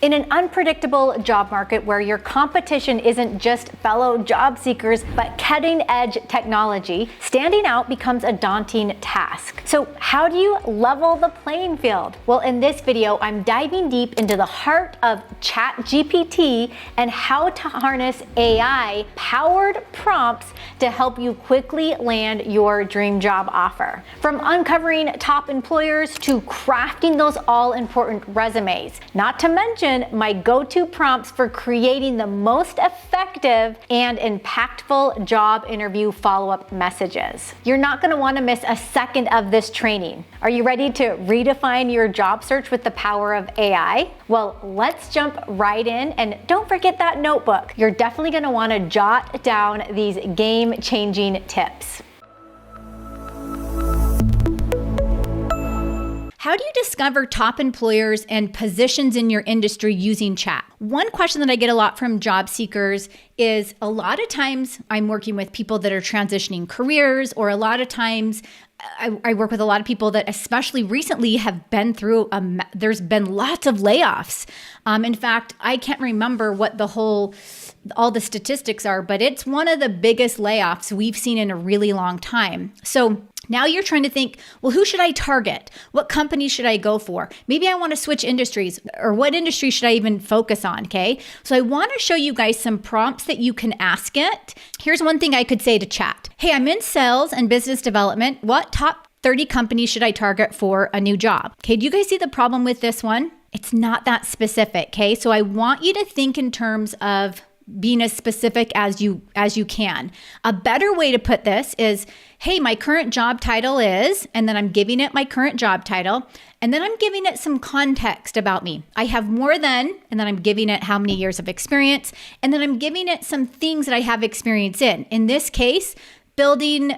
In an unpredictable job market where your competition isn't just fellow job seekers, but cutting-edge technology, standing out becomes a daunting task. So how do you level the playing field? Well, in this video, I'm diving deep into the heart of ChatGPT and how to harness AI-powered prompts to help you quickly land your dream job offer. From uncovering top employers to crafting those all-important resumes, not to mention my go-to prompts for creating the most effective and impactful job interview follow-up messages. You're not going to want to miss a second of this training. Are you ready to redefine your job search with the power of AI? Well, let's jump right in, and don't forget that notebook. You're definitely going to want to jot down these game-changing tips. How do you discover top employers and positions in your industry using chat? One question that I get a lot from job seekers is a lot of times I'm working with people that are transitioning careers, or a lot of times I work with a lot of people that especially recently have been through, there's been lots of layoffs. In fact, I can't remember what all the statistics are, but it's one of the biggest layoffs we've seen in a really long time. So now you're trying to think, well, who should I target? What company should I go for? Maybe I want to switch industries, or what industry should I even focus on, okay? So I want to show you guys some prompts that you can ask it. Here's one thing I could say to chat. Hey, I'm in sales and business development. What top 30 companies should I target for a new job? Okay, do you guys see the problem with this one? It's not that specific, okay? So I want you to think in terms of being as specific as you can. A better way to put this is, hey, my current job title is, and then I'm giving it my current job title, and then I'm giving it some context about me. I have more than, and then I'm giving it how many years of experience, and then I'm giving it some things that I have experience in. In this case, building,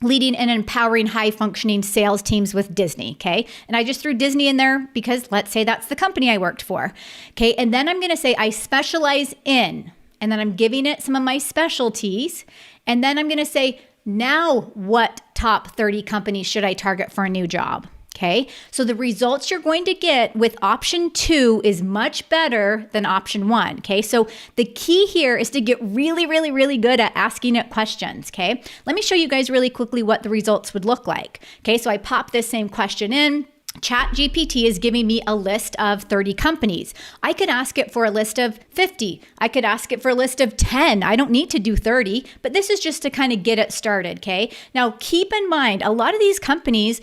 leading and empowering high-functioning sales teams with Disney, okay? And I just threw Disney in there because let's say that's the company I worked for, okay? And then I'm gonna say I specialize in, and then I'm giving it some of my specialties, and then I'm gonna say, now what top 30 companies should I target for a new job? Okay, so the results you're going to get with option 2 is much better than option 1. Okay, so the key here is to get really, really, really good at asking it questions. Okay, let me show you guys really quickly what the results would look like. Okay, so I pop this same question in. ChatGPT is giving me a list of 30 companies. I could ask it for a list of 50. I could ask it for a list of 10. I don't need to do 30, but this is just to kind of get it started, okay? Now, keep in mind, a lot of these companies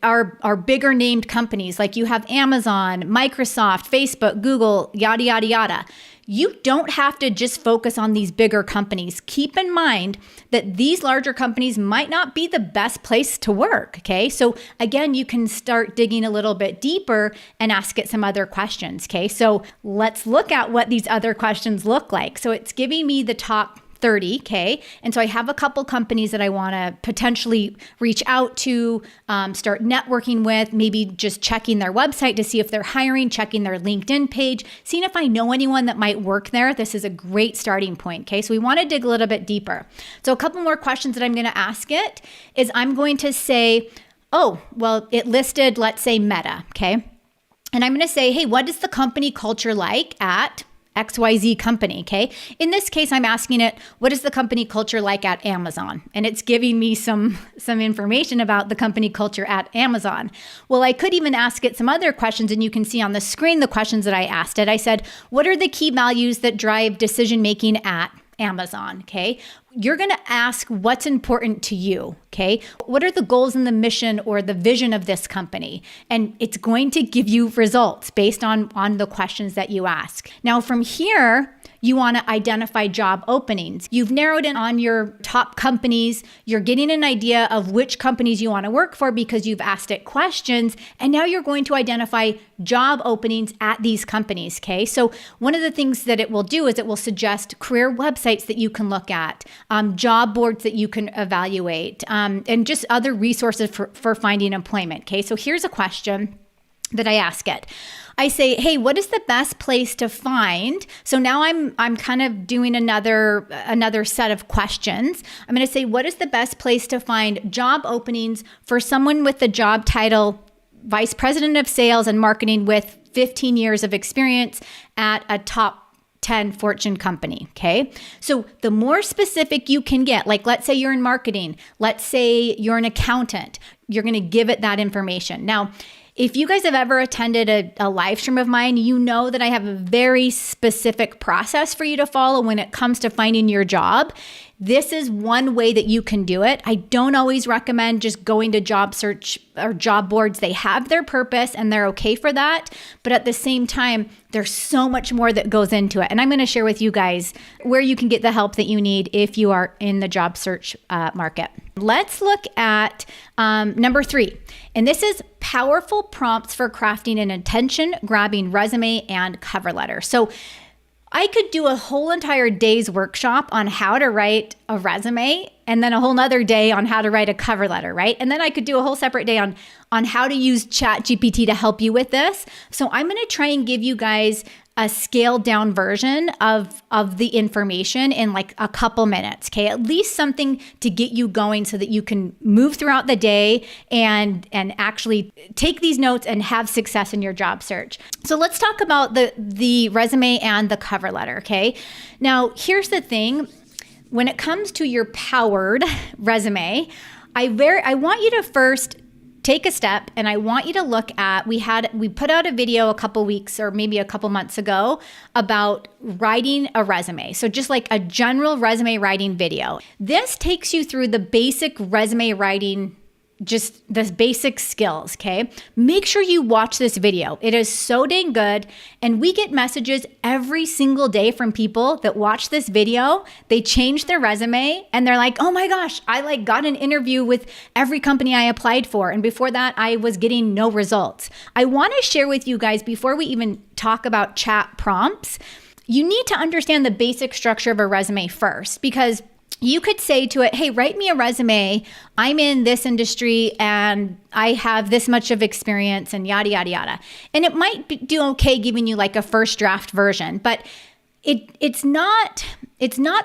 are bigger named companies, like you have Amazon, Microsoft, Facebook, Google, yada, yada, yada. You don't have to just focus on these bigger companies. Keep in mind that these larger companies might not be the best place to work, okay? So again, you can start digging a little bit deeper and ask it some other questions, okay? So let's look at what these other questions look like. So it's giving me the top 30, okay? And so I have a couple companies that I want to potentially reach out to, start networking with, maybe just checking their website to see if they're hiring, checking their LinkedIn page, seeing if I know anyone that might work there. This is a great starting point, okay? So we want to dig a little bit deeper. So a couple more questions that I'm going to ask it is I'm going to say, oh, well, it listed, let's say Meta, okay? And I'm going to say, hey, what is the company culture like at XYZ company, okay? In this case, I'm asking it, what is the company culture like at Amazon? And it's giving me some information about the company culture at Amazon. Well, I could even ask it some other questions, and you can see on the screen the questions that I asked it. I said, what are the key values that drive decision-making at Amazon, okay? You're going to ask what's important to you, okay? What are the goals and the mission or the vision of this company? And it's going to give you results based on the questions that you ask. Now, from here, you want to identify job openings. You've narrowed in on your top companies. You're getting an idea of which companies you want to work for because you've asked it questions. And now you're going to identify job openings at these companies, okay? So one of the things that it will do is it will suggest career websites that you can look at, job boards that you can evaluate, and just other resources for finding employment, okay? So here's a question that I ask it. I say, hey, what is the best place to find? So now I'm kind of doing another set of questions. I'm going to say, what is the best place to find job openings for someone with the job title Vice President of Sales and Marketing with 15 years of experience at a top 10 Fortune company. Okay. So the more specific you can get, like let's say you're in marketing, let's say you're an accountant, you're going to give it that information. Now, if you guys have ever attended a live stream of mine, you know that I have a very specific process for you to follow when it comes to finding your job. This is one way that you can do it. I don't always recommend just going to job search or job boards. They have their purpose and they're okay for that. But at the same time, there's so much more that goes into it. And I'm going to share with you guys where you can get the help that you need if you are in the job search market. Let's look at number 3. And this is powerful prompts for crafting an attention-grabbing resume and cover letter. So I could do a whole entire day's workshop on how to write a resume and then a whole nother day on how to write a cover letter, right? And then I could do a whole separate day on how to use ChatGPT to help you with this. So I'm going to try and give you guys a scaled down version of the information in like a couple minutes, okay? At least something to get you going so that you can move throughout the day and actually take these notes and have success in your job search. So let's talk about the resume and the cover letter, okay? Now, here's the thing. When it comes to your powered resume, I want you to first take a step and I want you to look at, we put out a video a couple weeks or maybe a couple months ago about writing a resume. So just like a general resume writing video. This takes you through the basic resume writing, just the basic skills, okay? Make sure you watch this video. It is so dang good. And we get messages every single day from people that watch this video. They change their resume and they're like, oh my gosh, I got an interview with every company I applied for. And before that, I was getting no results. I want to share with you guys before we even talk about chat prompts, you need to understand the basic structure of a resume first, because you could say to it, hey, write me a resume. I'm in this industry and I have this much of experience and yada, yada, yada. And it might do okay giving you like a first draft version, but it's not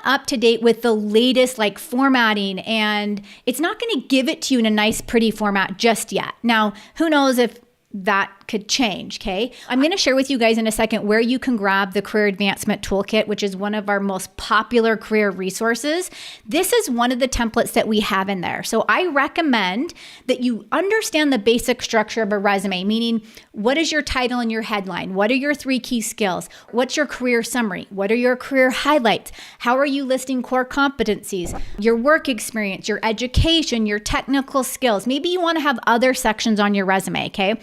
up to date with the latest like formatting, and it's not going to give it to you in a nice, pretty format just yet. Now, who knows if that could change, okay? I'm going to share with you guys in a second where you can grab the Career Advancement Toolkit, which is one of our most popular career resources. This is one of the templates that we have in there. So I recommend that you understand the basic structure of a resume, meaning what is your title and your headline? What are your 3 key skills? What's your career summary? What are your career highlights? How are you listing core competencies? Your work experience, your education, your technical skills. Maybe you want to have other sections on your resume, okay?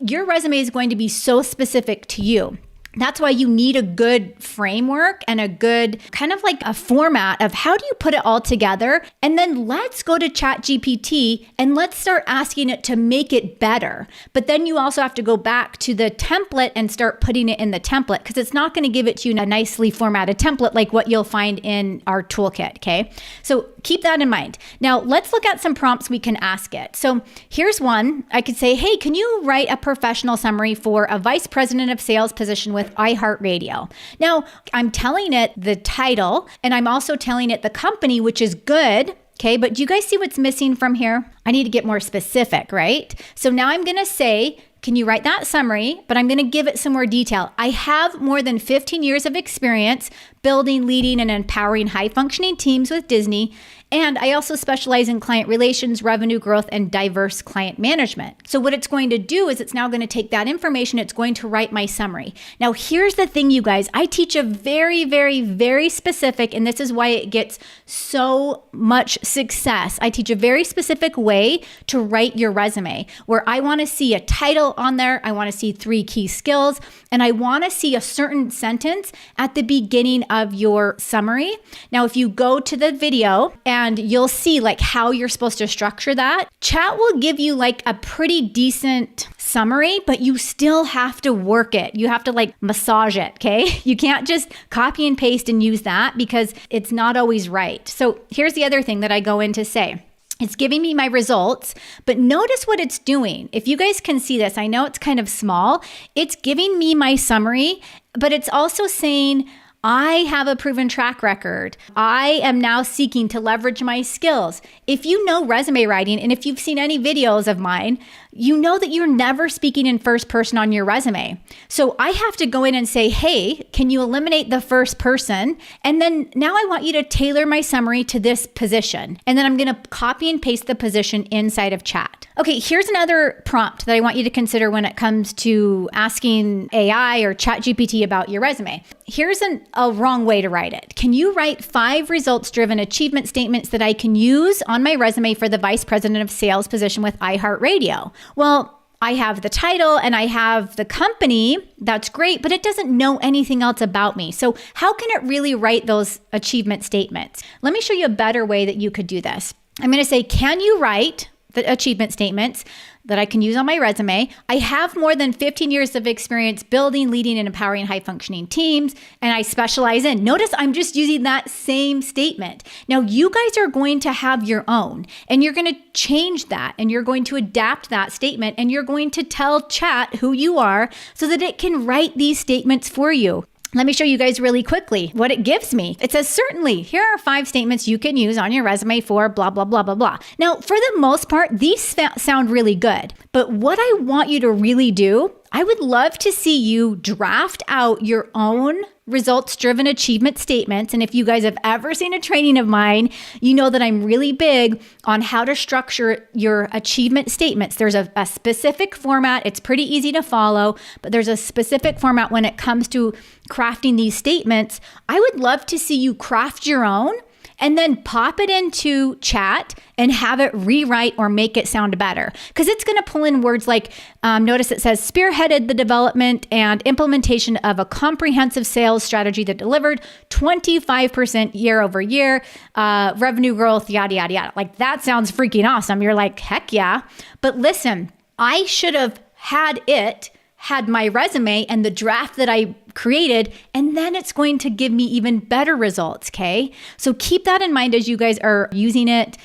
Your resume is going to be so specific to you. That's why you need a good framework and a good kind of like a format of how do you put it all together? And then let's go to ChatGPT and let's start asking it to make it better. But then you also have to go back to the template and start putting it in the template, because it's not going to give it to you in a nicely formatted template like what you'll find in our toolkit, okay? So keep that in mind. Now let's look at some prompts we can ask it. So here's one. I could say, hey, can you write a professional summary for a vice president of sales position with iHeartRadio? Now, I'm telling it the title and I'm also telling it the company, which is good. Okay, but do you guys see what's missing from here? I need to get more specific, right? So now I'm going to say, can you write that summary? But I'm going to give it some more detail. I have more than 15 years of experience building, leading, and empowering high-functioning teams with Disney. And I also specialize in client relations, revenue growth, and diverse client management. So what it's going to do is it's now going to take that information, it's going to write my summary. Now, here's the thing, you guys. I teach a very, very, very specific, and this is why it gets so much success. I teach a very specific way to write your resume, where I want to see a title on there, I want to see 3 key skills, and I want to see a certain sentence at the beginning of your summary. Now, if you go to the video and you'll see like how you're supposed to structure that, chat will give you like a pretty decent summary, but you still have to work it. You have to like massage it, okay? You can't just copy and paste and use that because it's not always right. So here's the other thing that I go in to say. It's giving me my results, but notice what it's doing. If you guys can see this, I know it's kind of small. It's giving me my summary, but it's also saying, I have a proven track record. I am now seeking to leverage my skills. If you know resume writing, and if you've seen any videos of mine, you know that you're never speaking in first person on your resume. So I have to go in and say, hey, can you eliminate the first person? And then now I want you to tailor my summary to this position. And then I'm going to copy and paste the position inside of chat. Okay, here's another prompt that I want you to consider when it comes to asking AI or ChatGPT about your resume. Here's a wrong way to write it. Can you write 5 results-driven achievement statements that I can use on my resume for the Vice President of Sales position with iHeartRadio? Well, I have the title and I have the company. That's great, but it doesn't know anything else about me. So how can it really write those achievement statements? Let me show you a better way that you could do this. I'm going to say, can you write the achievement statements that I can use on my resume? I have more than 15 years of experience building, leading, and empowering high-functioning teams, and I specialize in. Notice I'm just using that same statement. Now, you guys are going to have your own, and you're going to change that, and you're going to adapt that statement, and you're going to tell chat who you are so that it can write these statements for you. Let me show you guys really quickly what it gives me. It says, certainly, here are 5 statements you can use on your resume for blah, blah, blah, blah, blah. Now, for the most part, these sound really good. But what I want you to really do, I would love to see you draft out your own results-driven achievement statements. And if you guys have ever seen a training of mine, you know that I'm really big on how to structure your achievement statements. There's a specific format. It's pretty easy to follow, but there's a specific format when it comes to crafting these statements. I would love to see you craft your own and then pop it into chat and have it rewrite or make it sound better. Because it's going to pull in words like, notice it says, spearheaded the development and implementation of a comprehensive sales strategy that delivered 25% year over year, revenue growth, yada, yada, yada. Like, that sounds freaking awesome. You're like, heck yeah. But listen, I should have had my resume and the draft that I created, and then it's going to give me even better results, okay? So keep that in mind as you guys are using it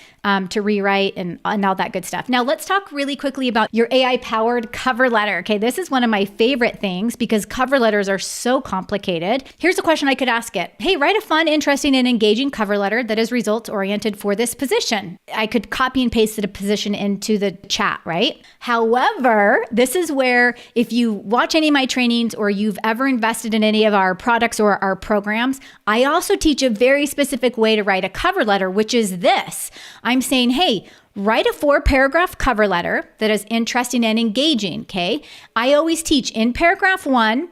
to rewrite and all that good stuff. Now, let's talk really quickly about your AI-powered cover letter, okay? This is one of my favorite things because cover letters are so complicated. Here's a question I could ask it. Hey, write a fun, interesting, and engaging cover letter that is results-oriented for this position. I could copy and paste the position into the chat, right? However, this is where if you watch any of my trainings or you've ever invested in any of our products or our programs, I also teach a very specific way to write a cover letter, which is this. I'm saying, hey, write a 4-paragraph cover letter that is interesting and engaging, okay? I always teach in paragraph 1,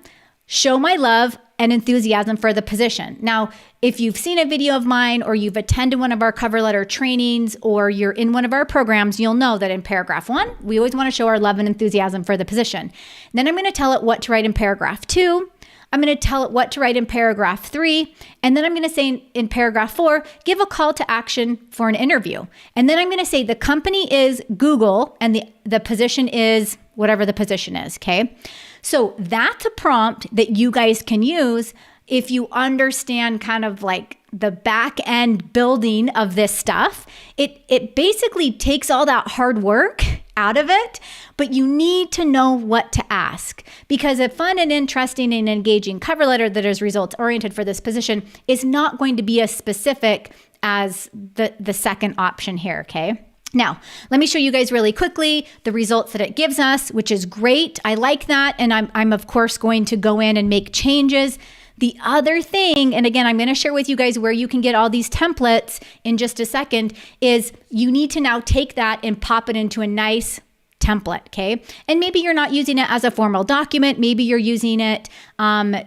show my love and enthusiasm for the position. Now, if you've seen a video of mine or you've attended one of our cover letter trainings or you're in one of our programs, you'll know that in paragraph 1, we always want to show our love and enthusiasm for the position. Then I'm going to tell it what to write in paragraph 2. I'm going to tell it what to write in paragraph 3. And then I'm going to say in paragraph 4, give a call to action for an interview. And then I'm going to say the company is Google and the position is whatever the position is, okay? So that's a prompt that you guys can use if you understand kind of like the back end building of this stuff. It basically takes all that hard work out of it, but you need to know what to ask because a fun and interesting and engaging cover letter that is results oriented for this position is not going to be as specific as the second option here, okay? Now, let me show you guys really quickly the results that it gives us, which is great. I like that. And I'm of course going to go in and make changes. The other thing, and again, I'm going to share with you guys where you can get all these templates in just a second, is you need to now take that and pop it into a nice template, okay? And maybe you're not using it as a formal document. Maybe you're using it in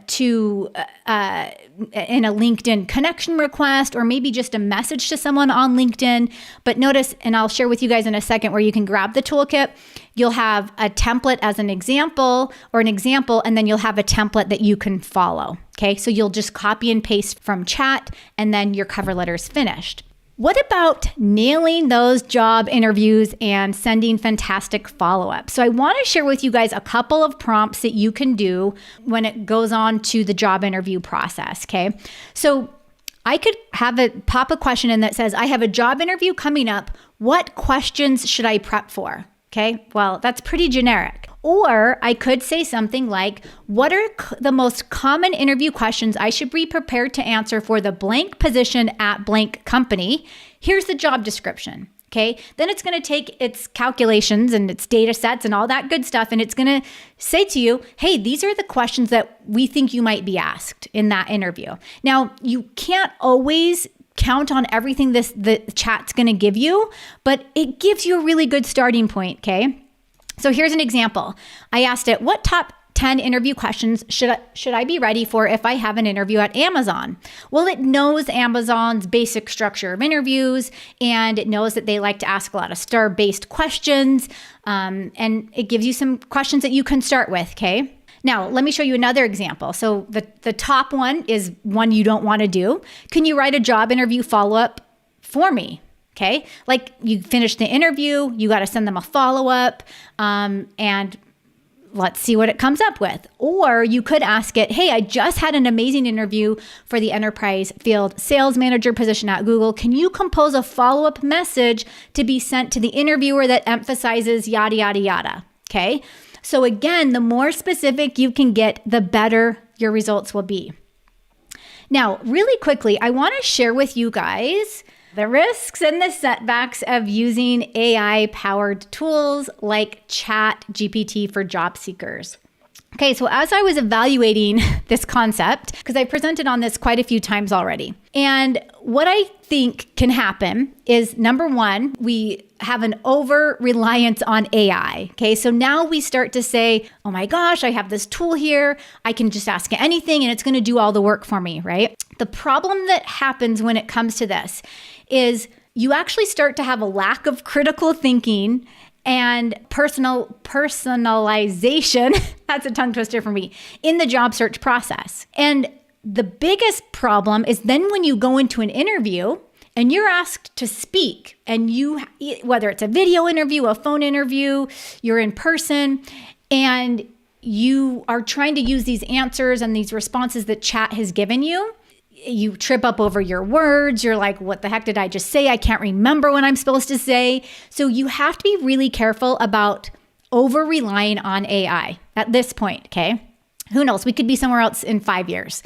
a LinkedIn connection request, or maybe just a message to someone on LinkedIn. But notice, and I'll share with you guys in a second, where you can grab the toolkit. You'll have a template as an example, and then you'll have a template that you can follow, okay? So you'll just copy and paste from chat, and then your cover letter is finished. What about nailing those job interviews and sending fantastic follow-up? So I want to share with you guys a couple of prompts that you can do when it goes on to the job interview process, okay? So I could have it pop a question in that says, I have a job interview coming up. What questions should I prep for? Okay, well, that's pretty generic. Or I could say something like, what are the most common interview questions I should be prepared to answer for the blank position at blank company? Here's the job description. Okay, then it's going to take its calculations and its data sets and all that good stuff, and it's going to say to you, hey, these are the questions that we think you might be asked in that interview. Now, you can't always count on everything the chat's going to give you, but it gives you a really good starting point, okay? So here's an example. I asked it, what top 10 interview questions should I be ready for if I have an interview at Amazon? Well, it knows Amazon's basic structure of interviews, and it knows that they like to ask a lot of star-based questions, and it gives you some questions that you can start with, okay? Now, let me show you another example. So the top one is one you don't want to do. Can you write a job interview follow-up for me? Okay, like you finish the interview, you got to send them a follow-up, and let's see what it comes up with. Or you could ask it, hey, I just had an amazing interview for the enterprise field sales manager position at Google. Can you compose a follow-up message to be sent to the interviewer that emphasizes yada, yada, yada? Okay. So again, the more specific you can get, the better your results will be. Now, really quickly, I want to share with you guys the risks and the setbacks of using AI-powered tools like ChatGPT for job seekers. Okay, so as I was evaluating this concept, because I presented on this quite a few times already, and what I think can happen is, number one, we have an over-reliance on AI. Okay, so now we start to say, oh my gosh, I have this tool here. I can just ask it anything and it's going to do all the work for me, right? The problem that happens when it comes to this is you actually start to have a lack of critical thinking and personalization, that's a tongue twister for me, in the job search process. And the biggest problem is then when you go into an interview and you're asked to speak, and whether it's a video interview, a phone interview, you're in person, and you are trying to use these answers and these responses that chat has given you, you trip up over your words. You're like, what the heck did I just say? I can't remember what I'm supposed to say. So you have to be really careful about over-relying on AI at this point, okay? Who knows? We could be somewhere else in 5 years.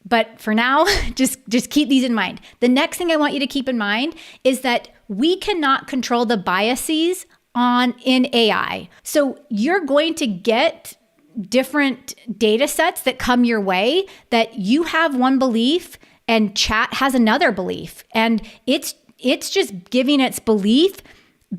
But for now, just keep these in mind. The next thing I want you to keep in mind is that we cannot control the biases in AI. So you're going to get different data sets that come your way that you have one belief and chat has another belief. And it's just giving its belief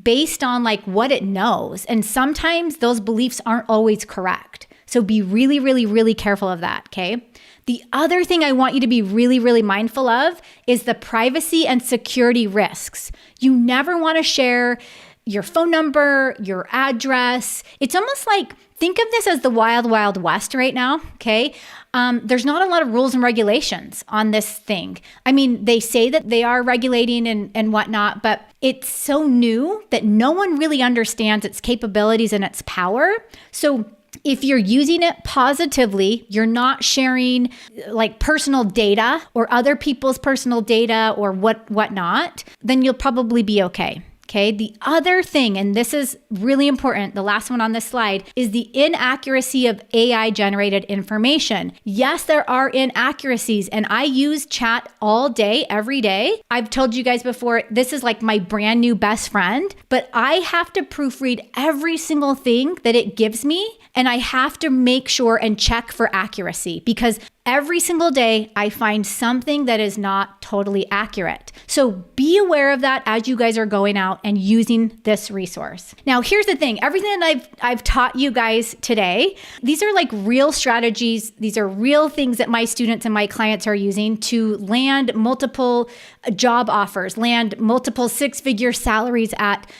based on like what it knows. And sometimes those beliefs aren't always correct. So be really, really, really careful of that, okay? The other thing I want you to be really, really mindful of is the privacy and security risks. You never want to share your phone number, your address. It's almost like, think of this as the wild, wild west right now, okay? There's not a lot of rules and regulations on this thing. I mean, they say that they are regulating and whatnot, but it's so new that no one really understands its capabilities and its power. So if you're using it positively, you're not sharing like personal data or other people's personal data or whatnot, then you'll probably be okay. Okay. The other thing, and this is really important, the last one on this slide, is the inaccuracy of AI generated information. Yes, there are inaccuracies, and I use chat all day, every day. I've told you guys before, this is like my brand new best friend, but I have to proofread every single thing that it gives me, and I have to make sure and check for accuracy because every single day, I find something that is not totally accurate. So be aware of that as you guys are going out and using this resource. Now, here's the thing. Everything that I've taught you guys today, these are like real strategies. These are real things that my students and my clients are using to land multiple job offers, land multiple six-figure salaries at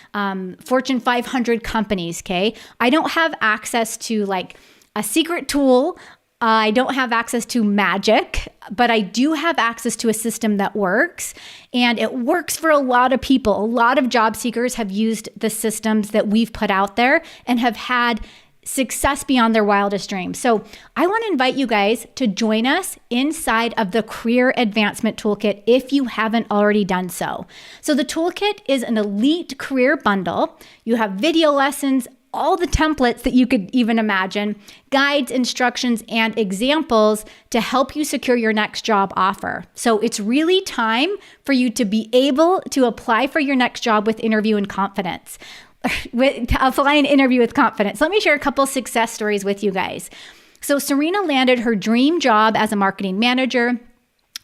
Fortune 500 companies, okay? I don't have access to like a secret tool. I don't have access to magic, but I do have access to a system that works, and it works for a lot of people. A lot of job seekers have used the systems that we've put out there and have had success beyond their wildest dreams. So I want to invite you guys to join us inside of the Career Advancement Toolkit if you haven't already done so. So the Toolkit is an elite career bundle. You have video lessons, all the templates that you could even imagine, guides, instructions, and examples to help you secure your next job offer. So it's really time for you to be able to apply for your next job with interview and confidence. Apply an interview with confidence. Let me share a couple success stories with you guys. So Serena landed her dream job as a marketing manager.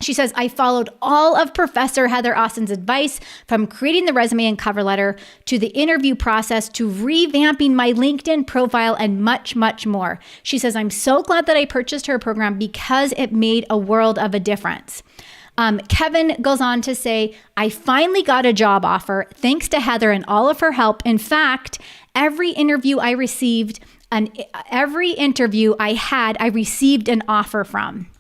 She says, I followed all of Professor Heather Austin's advice, from creating the resume and cover letter to the interview process to revamping my LinkedIn profile and much, much more. She says, I'm so glad that I purchased her program because it made a world of a difference. Kevin goes on to say, I finally got a job offer thanks to Heather and all of her help. In fact, every interview I received I received an offer from.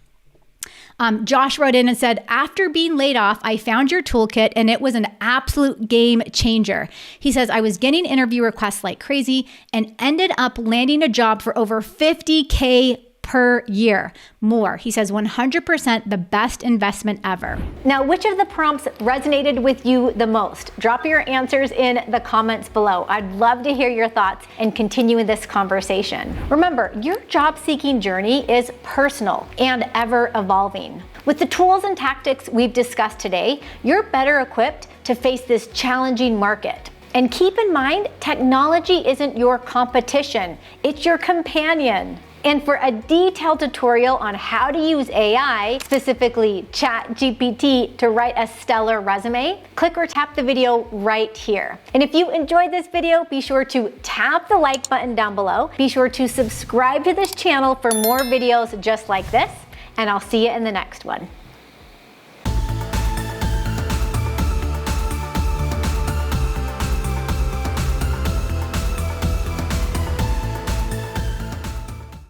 Josh wrote in and said, after being laid off, I found your toolkit and it was an absolute game changer. He says, I was getting interview requests like crazy and ended up landing a job for over $50K per year. More. He says 100% the best investment ever. Now, which of the prompts resonated with you the most? Drop your answers in the comments below. I'd love to hear your thoughts and continue this conversation. Remember, your job seeking journey is personal and ever evolving. With the tools and tactics we've discussed today, you're better equipped to face this challenging market. And keep in mind, technology isn't your competition, it's your companion. And for a detailed tutorial on how to use AI, specifically ChatGPT, to write a stellar resume, click or tap the video right here. And if you enjoyed this video, be sure to tap the like button down below. Be sure to subscribe to this channel for more videos just like this, and I'll see you in the next one.